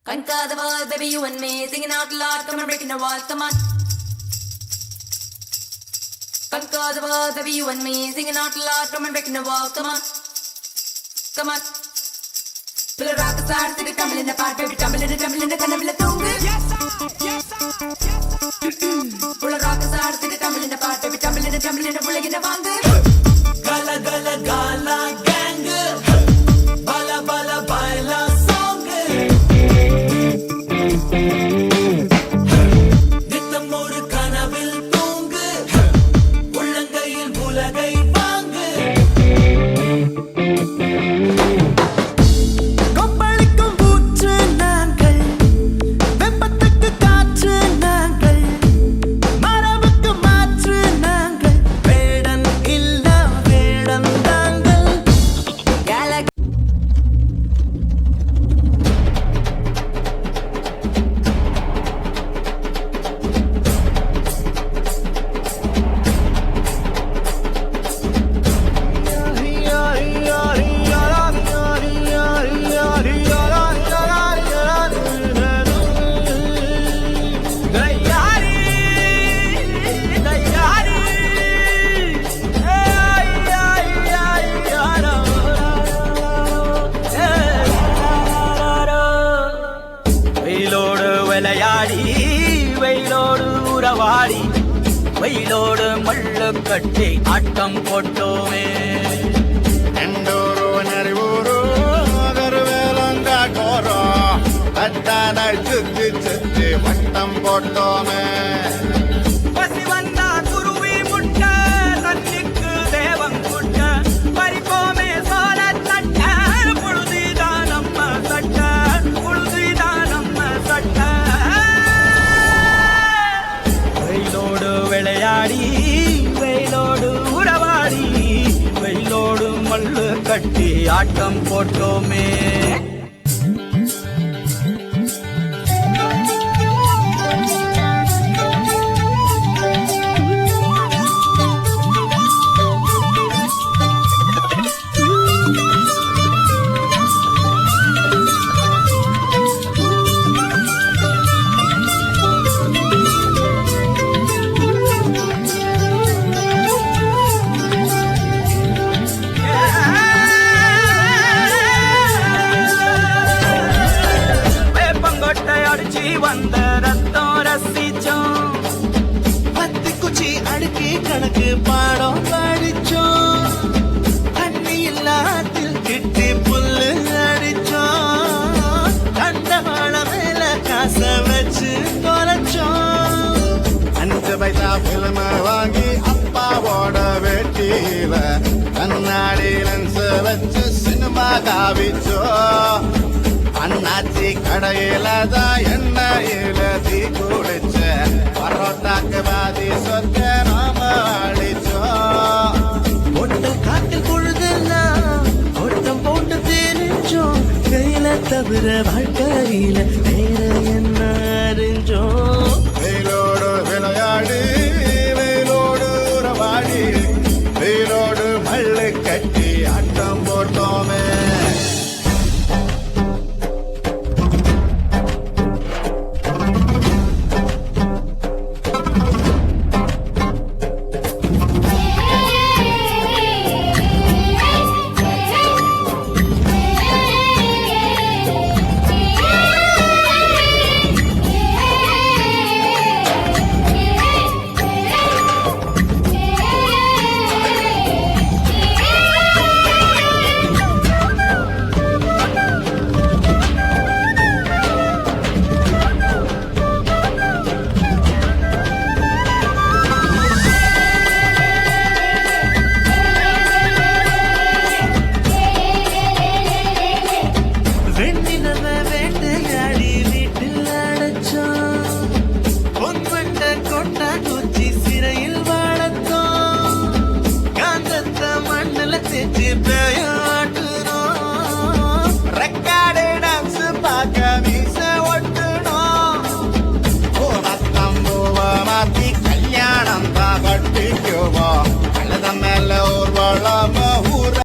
Conquer the world, baby, you and me. Singing out loud, come on, breaking the walls, come on. Conquer the world, baby, you and me. Singing out loud, come on, breaking the walls, come on. Come on. Pull a rock star, sit it, tumble in the part, baby, tumble in the kanamila tungu. Yes, sir, yes, sir, yes, sir. Pull a rock star, sit it, tumble in the part, baby, tumble in the pulling in the vangu. Gala, gala, gala, gang. Bala, bala, baila, song. நித்தம் ஒரு கனவில் தூங்கு உள்ளங்கையில் உலகை வாங்கு கொப்பளிக்கும் ஊற்று நாங்கள் வெப்பத்துக்கு காற்று நாங்கள் மரபுக்கு மாற்று நாங்கள் வேடன் இல்ல வேடன் தாங்கள் வெயிலோடு விளையாடி வெயிலோடு உறவாடி வெயிலோடு மல்லு கட்டி ஆட்டம் போட்டோமே ಎಂಡೂರು ನರಿವೂರು ಅದರ வேலங்காட்டோரோ அட்டானை சுத்தி சுத்தி வட்டம் போட்டோமே பசி வந்தா குருவி முட்ட தண்ணிக்கு தேவம் குட்ட பறிப்போமே சோழ தட்ட புழுதிதான் நம்ம சட்ட புழுதிதான் நம்ம சட்ட வெயிலோடு விளையாடி வெயிலோடு உறவாடி வெயிலோடு மல்லு கட்டி ஆட்டம் போட்டோமே வேப்பங்கொட்டை அடிச்சு வந்த ரத்தம் ரசிச்சோம் பத்து குச்சி அடுக்கி கணக்கு பாடம் படிச்சோம் தண்ணி இல்லாத்தில் கிட்டி புல்லு அடிச்சோம் கண்டவாள மேல காச வச்சு தொலைச்சோம் 5 பைசா பிலிம வாங்கி அப்பாவோட வெட்டியில கண்ணாடி லென்ஸ் வச்சு சினிமா காவிச்சோ அண்ணாச்சி கடையில தான் எண்ணெயில தீ குடிச்ச பரோட்டாக்கு பாதி சொத்த நாம அடிச்சோம் ஒட்டல் காட்டில் பொழுதெல்லாம் ஓட்டம் போட்டு தெரிஞ்சோம் கையில தவிர வாழ்க்கையில வேற என்ன அறிஞ்சோம் வெயிலோடு விளையாடி வெயிலோடு உறவாடி வெயிலோடு மல்லு கட்டி ஆட்டம் போட்டோமே